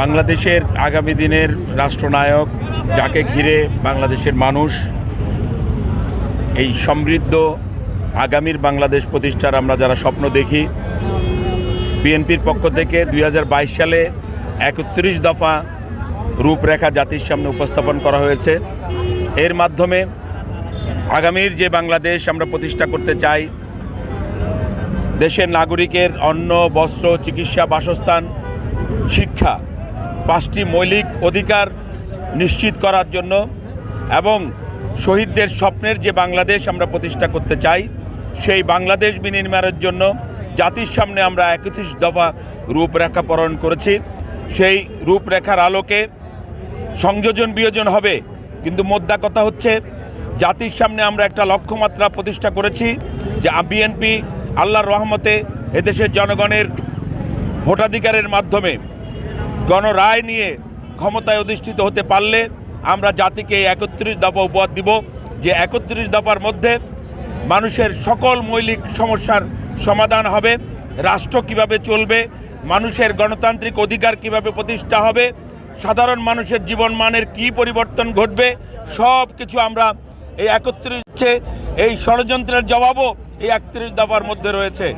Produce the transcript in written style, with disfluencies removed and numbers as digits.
বাংলাদেশের আগামী দিনের রাষ্ট্রনায়ক, যাকে ঘিরে বাংলাদেশের মানুষ এই সমৃদ্ধ আগামীর বাংলাদেশ প্রতিষ্ঠার আমরা যারা স্বপ্ন দেখি, বিএনপির পক্ষ থেকে 2022 সালে 31 দফা রূপরেখা জাতির সামনে উপস্থাপন করা হয়েছে। এর মাধ্যমে আগামীর যে বাংলাদেশ আমরা প্রতিষ্ঠা করতে চাই, দেশের নাগরিকের অন্ন, বস্ত্র, চিকিৎসা, বাসস্থান, শিক্ষা, 5টি মৌলিক অধিকার নিশ্চিত করার জন্য এবং শহীদদের স্বপ্নের যে বাংলাদেশ আমরা প্রতিষ্ঠা করতে চাই, সেই বাংলাদেশ বিনির্মাণের জন্য জাতির সামনে আমরা 31 দফা রূপরেখা প্রণয়ন করেছি। সেই রূপরেখার আলোকে সংযোজন বিয়োজন হবে, কিন্তু মোদ্দা কথা হচ্ছে জাতির সামনে আমরা একটা লক্ষ্যমাত্রা প্রতিষ্ঠা করেছি যে বিএনপি আল্লাহর রহমতে এদেশের জনগণের ভোটাধিকারের মাধ্যমে গণরায় নিয়ে ক্ষমতায় অধিষ্ঠিত হতে পারলে আমরা জাতিকে 31 দফা উপহার দিব, যে 31 দফার মধ্যে মানুষের সকল মৌলিক সমস্যার সমাধান হবে, রাষ্ট্র কিভাবে চলবে, মানুষের গণতান্ত্রিক অধিকার কিভাবে প্রতিষ্ঠা হবে, সাধারণ মানুষের জীবনমানের কি পরিবর্তন ঘটবে, সব কিছু আমরা এই 31 এই ষড়যন্ত্রের জবাবও এই 31 দফার মধ্যে রয়েছে।